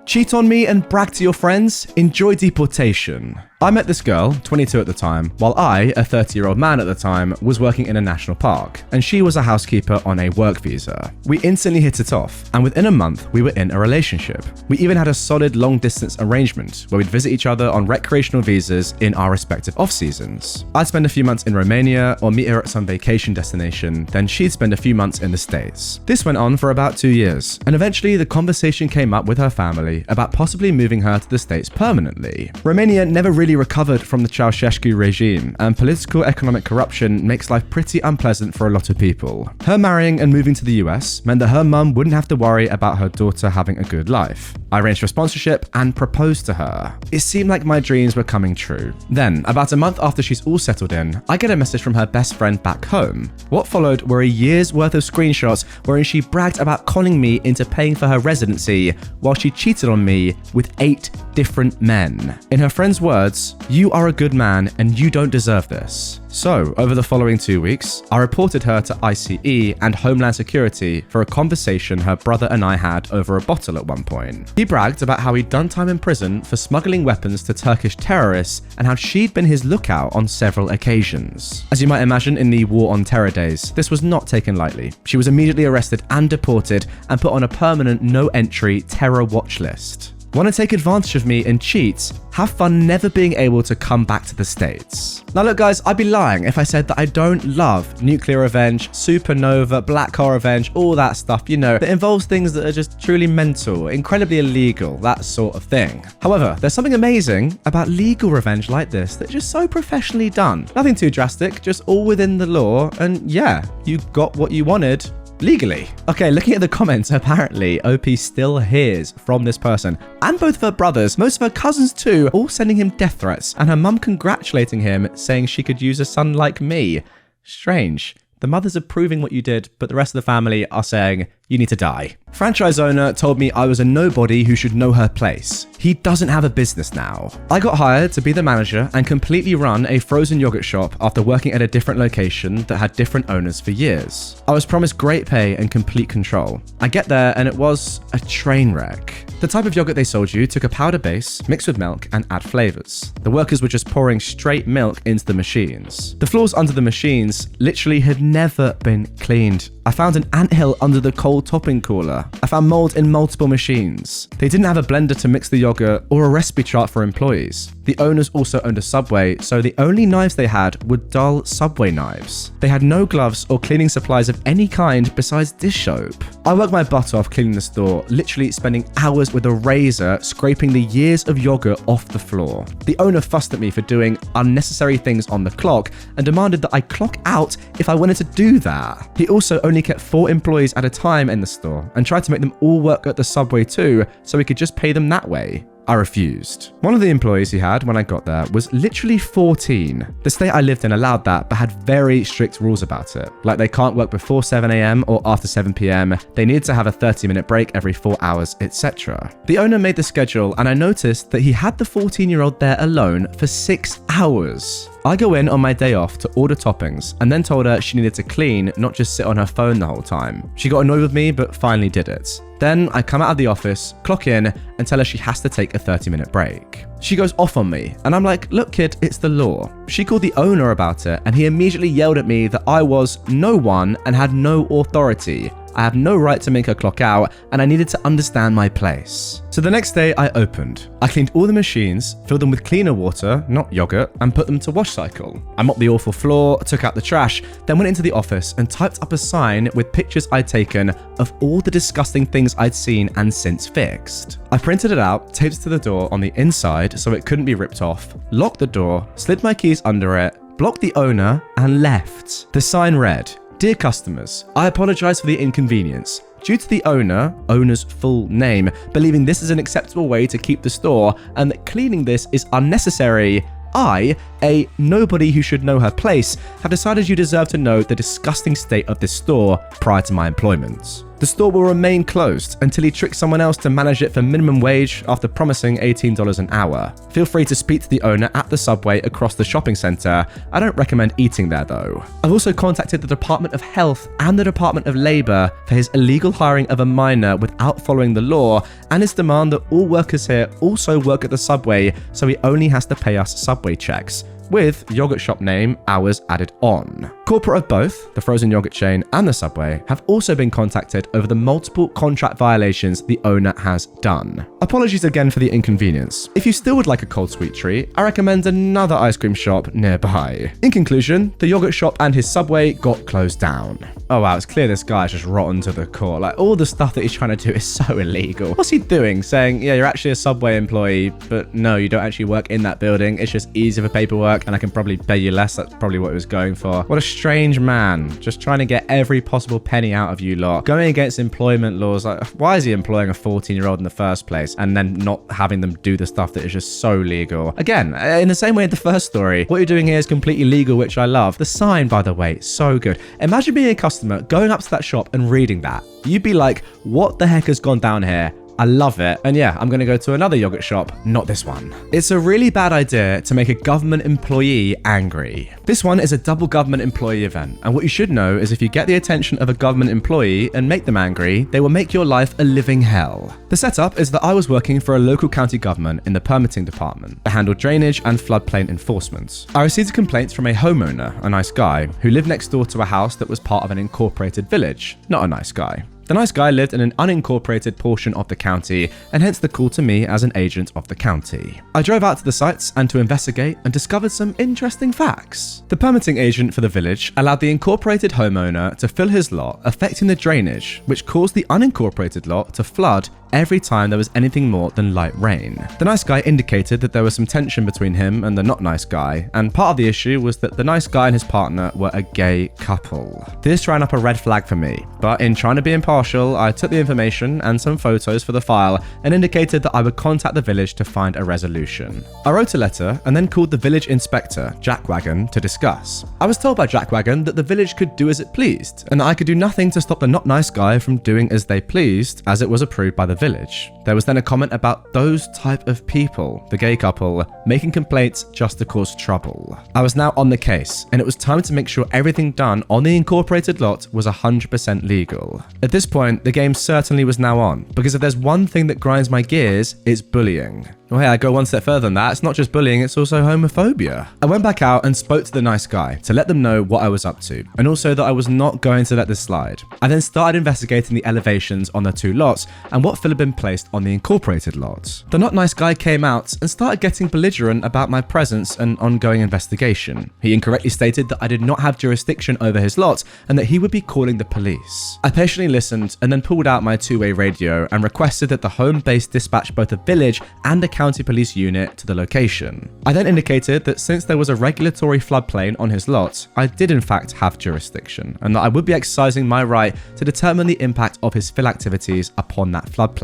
Cheat on me and brag to your friends? Enjoy deportation. I met this girl, 22 at the time, while I, a 30-year-old man at the time, was working in a national park, and she was a housekeeper on a work visa. We instantly hit it off, and within a month, we were in a relationship. We even had a solid long-distance arrangement where we'd visit each other on recreational visas in our respective off-seasons. I'd spend a few months in Romania or meet her at some vacation destination, then she'd spend a few months in the States. This went on for about 2 years, and eventually the conversation came up with her family about possibly moving her to the States permanently. Romania never really recovered from the Ceausescu regime, and political economic corruption makes life pretty unpleasant for a lot of people. Her marrying and moving to the US meant that her mum wouldn't have to worry about her daughter having a good life. I arranged for sponsorship and proposed to her. It seemed like my dreams were coming true. Then, about a month after she's all settled in, I get a message from her best friend back home. What followed were a year's worth of screenshots wherein she bragged about conning me into paying for her residency while she cheated on me with 8 different men. In her friend's words, "You are a good man and you don't deserve this." So, over the following 2 weeks, I reported her to ICE and Homeland Security for a conversation her brother and I had over a bottle at one point. He bragged about how he'd done time in prison for smuggling weapons to Turkish terrorists and how she'd been his lookout on several occasions. As you might imagine, in the War on Terror days, this was not taken lightly. She was immediately arrested and deported and put on a permanent no-entry terror watch list. Want to take advantage of me and cheat? Have fun never being able to come back to the States. Now look guys, I'd be lying if I said that I don't love nuclear revenge, supernova, black hole revenge, all that stuff, you know, that involves things that are just truly mental, incredibly illegal, that sort of thing. However, there's something amazing about legal revenge like this that's just so professionally done. Nothing too drastic, just all within the law, and yeah, you got what you wanted. Legally. Okay, looking at the comments, apparently OP still hears from this person and both of her brothers, most of her cousins too, all sending him death threats, and her mum congratulating him, saying she could use a son like me. Strange. The mother's approving what you did, but the rest of the family are saying, you need to die. Franchise owner told me I was a nobody who should know her place. He doesn't have a business now. I got hired to be the manager and completely run a frozen yogurt shop after working at a different location that had different owners for years. I was promised great pay and complete control. I get there and it was a train wreck. The type of yogurt they sold you took a powder base, mixed with milk, and add flavors. The workers were just pouring straight milk into the machines. The floors under the machines literally had never been cleaned. I found an anthill under the cold topping cooler. I found mold in multiple machines. They didn't have a blender to mix the yogurt or a recipe chart for employees. The owners also owned a Subway, so the only knives they had were dull Subway knives. They had no gloves or cleaning supplies of any kind besides dish soap. I worked my butt off cleaning the store, literally spending hours with a razor scraping the years of yogurt off the floor. The owner fussed at me for doing unnecessary things on the clock and demanded that I clock out if I wanted to do that. He also only kept 4 employees at a time in the store and tried to make them all work at the Subway too, so he could just pay them that way. I refused. One of the employees he had when I got there was literally 14. The state I lived in allowed that, but had very strict rules about it. Like they can't work before 7 AM or after 7 PM, they need to have a 30-minute break every 4 hours, etc. The owner made the schedule and I noticed that he had the 14-year-old there alone for 6 hours. I go in on my day off to order toppings and then told her she needed to clean, not just sit on her phone the whole time. She got annoyed with me, but finally did it. Then I come out of the office, clock in, and tell her she has to take a 30-minute break. She goes off on me, and I'm like, look kid, it's the law. She called the owner about it, and he immediately yelled at me that I was no one and had no authority. I have no right to make her clock out, and I needed to understand my place. So the next day I opened. I cleaned all the machines, filled them with cleaner water, not yogurt, and put them to wash cycle. I mopped the awful floor, took out the trash, then went into the office and typed up a sign with pictures I'd taken of all the disgusting things I'd seen and since fixed. I printed it out, taped it to the door on the inside so it couldn't be ripped off, locked the door, slid my keys under it, blocked the owner, and left. The sign read, "Dear customers, I apologize for the inconvenience. Due to the owner's full name, believing this is an acceptable way to keep the store and that cleaning this is unnecessary, I, a nobody who should know her place, have decided you deserve to know the disgusting state of this store prior to my employment." The store will remain closed until he tricks someone else to manage it for minimum wage after promising $18 an hour. Feel free to speak to the owner at the Subway across the shopping center. I don't recommend eating there though. I've also contacted the Department of Health and the Department of Labor for his illegal hiring of a minor without following the law and his demand that all workers here also work at the Subway so he only has to pay us Subway checks, with yogurt shop name hours added on. Corporate of both, the frozen yogurt chain and the Subway, have also been contacted over the multiple contract violations the owner has done. Apologies again for the inconvenience. If you still would like a cold sweet treat, I recommend another ice cream shop nearby. In conclusion, the yogurt shop and his Subway got closed down. Oh wow, it's clear this guy's just rotten to the core. Like, all the stuff that he's trying to do is so illegal. What's he doing? Saying, yeah, you're actually a Subway employee, but no, you don't actually work in that building. It's just easy for paperwork and I can probably pay you less. That's probably what he was going for. What a strange man, just trying to get every possible penny out of you lot. Going against employment laws, like, why is he employing a 14-year-old in the first place and then not having them do the stuff that is just so legal? Again, in the same way as the first story, what you're doing here is completely legal, which I love. The sign, by the way, so good. Imagine being a customer, going up to that shop and reading that. You'd be like, what the heck has gone down here? I love it. And yeah, I'm going to go to another yogurt shop, not this one. It's a really bad idea to make a government employee angry. This one is a double government employee event. And what you should know is if you get the attention of a government employee and make them angry, they will make your life a living hell. The setup is that I was working for a local county government in the permitting department. I handled drainage and floodplain enforcement. I received complaints from a homeowner, a nice guy, who lived next door to a house that was part of an incorporated village. Not a nice guy. The nice guy lived in an unincorporated portion of the county, and hence the call to me as an agent of the county. I drove out to the sites and to investigate and discovered some interesting facts. The permitting agent for the village allowed the incorporated homeowner to fill his lot, affecting the drainage, which caused the unincorporated lot to flood every time there was anything more than light rain. The nice guy indicated that there was some tension between him and the not nice guy, and part of the issue was that the nice guy and his partner were a gay couple. This ran up a red flag for me, but in trying to be impartial, I took the information and some photos for the file and indicated that I would contact the village to find a resolution. I wrote a letter and then called the village inspector, Jackwagon, to discuss. I was told by Jackwagon that the village could do as it pleased, and that I could do nothing to stop the not nice guy from doing as they pleased, as it was approved by the village. There was then a comment about those type of people, the gay couple, making complaints just to cause trouble. I was now on the case, and it was time to make sure everything done on the incorporated lot was 100% legal. At this point, the game certainly was now on, because if there's one thing that grinds my gears, it's bullying. Well, hey, I go one step further than that. It's not just bullying, it's also homophobia. I went back out and spoke to the nice guy to let them know what I was up to, and also that I was not going to let this slide. I then started investigating the elevations on the two lots and what fill had been placed on the incorporated lot. The not nice guy came out and started getting belligerent about my presence and ongoing investigation. He incorrectly stated that I did not have jurisdiction over his lot and that he would be calling the police. I patiently listened and then pulled out my two-way radio and requested that the home base dispatch both the village and the county police unit to the location. I then indicated that since there was a regulatory floodplain on his lot, I did in fact have jurisdiction, and that I would be exercising my right to determine the impact of his fill activities upon that floodplain.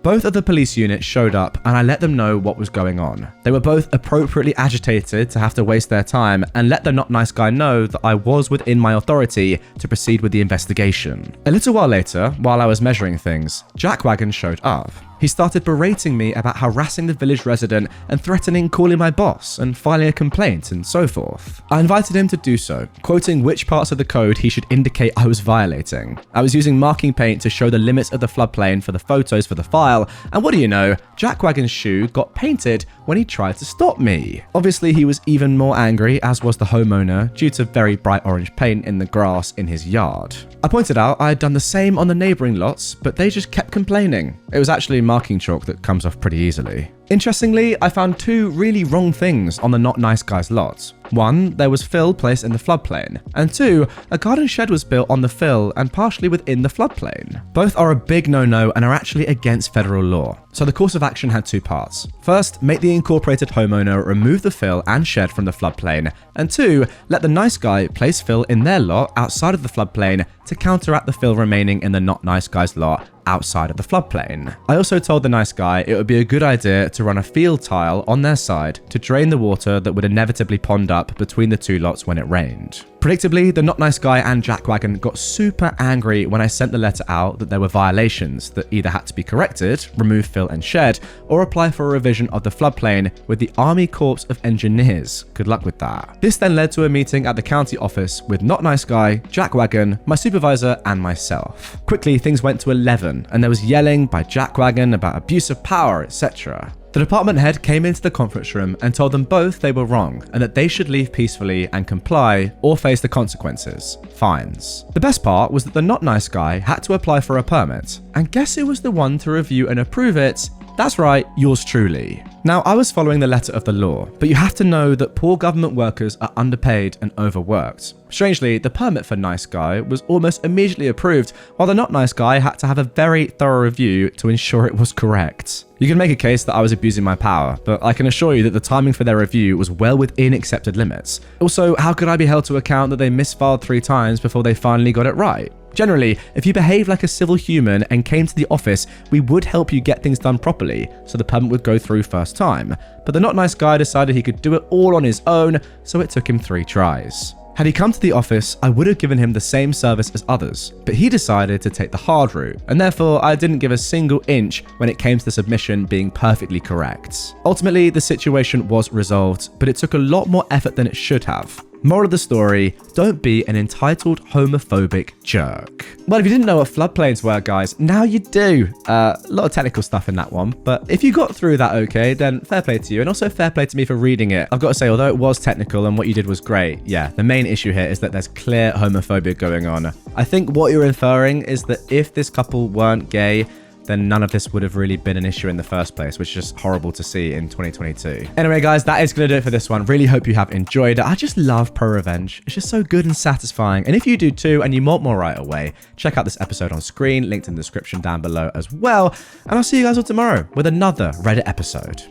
Both of the police units showed up and I let them know what was going on. They were both appropriately agitated to have to waste their time and let the not nice guy know that I was within my authority to proceed with the investigation. A little while later, while I was measuring things, Jackwagon showed up. He started berating me about harassing the village resident and threatening calling my boss and filing a complaint and so forth. I invited him to do so, quoting which parts of the code he should indicate I was violating. I was using marking paint to show the limits of the floodplain for the photos for the file, and what do you know, Jackwagon's shoe got painted when he tried to stop me. Obviously, he was even more angry, as was the homeowner, due to very bright orange paint in the grass in his yard. I pointed out I had done the same on the neighbouring lots, but they just kept complaining. It was actually marking chalk that comes off pretty easily. Interestingly, I found two really wrong things on the not nice guy's lot. One, there was fill placed in the floodplain, and two, a garden shed was built on the fill and partially within the floodplain. Both are a big no-no and are actually against federal law. So the course of action had two parts. First, make the incorporated homeowner remove the fill and shed from the floodplain, and two, let the nice guy place fill in their lot outside of the floodplain to counteract the fill remaining in the not nice guy's lot outside of the floodplain. I also told the nice guy it would be a good idea to run a field tile on their side to drain the water that would inevitably pond up between the two lots when it rained. Predictably, the Not Nice Guy and Jackwagon got super angry when I sent the letter out that there were violations that either had to be corrected, remove, fill and shed, or apply for a revision of the floodplain with the Army Corps of Engineers. Good luck with that. This then led to a meeting at the county office with Not Nice Guy, Jackwagon, my supervisor and myself. Quickly, things went to 11 and there was yelling by Jackwagon about abuse of power, etc. The department head came into the conference room and told them both they were wrong and that they should leave peacefully and comply or face the consequences, fines. The best part was that the Not Nice Guy had to apply for a permit, and guess who was the one to review and approve it? That's right, yours truly. Now, I was following the letter of the law, but you have to know that poor government workers are underpaid and overworked. Strangely, the permit for Nice Guy was almost immediately approved, while the Not Nice Guy had to have a very thorough review to ensure it was correct. You can make a case that I was abusing my power, but I can assure you that the timing for their review was well within accepted limits. Also, how could I be held to account that they misfiled 3 times before they finally got it right? Generally, if you behaved like a civil human and came to the office, we would help you get things done properly, so the permit would go through first time. But the Not Nice Guy decided he could do it all on his own, so it took him 3 tries. Had he come to the office, I would have given him the same service as others, but he decided to take the hard route, and therefore I didn't give a single inch when it came to the submission being perfectly correct. Ultimately, the situation was resolved, but it took a lot more effort than it should have. Moral of the story, don't be an entitled homophobic jerk. Well, if you didn't know what floodplains were, guys, now you do. A lot of technical stuff in that one, but if you got through that okay, then fair play to you, and also fair play to me for reading it. I've got to say, although it was technical and what you did was great, yeah, the main issue here is that there's clear homophobia going on. I think what you're inferring is that if this couple weren't gay, then none of this would have really been an issue in the first place, which is just horrible to see in 2022. Anyway, guys, that is going to do it for this one. Really hope you have enjoyed it. I just love ProRevenge. It's just so good and satisfying. And if you do too, and you want more right away, check out this episode on screen, linked in the description down below as well. And I'll see you guys all tomorrow with another Reddit episode.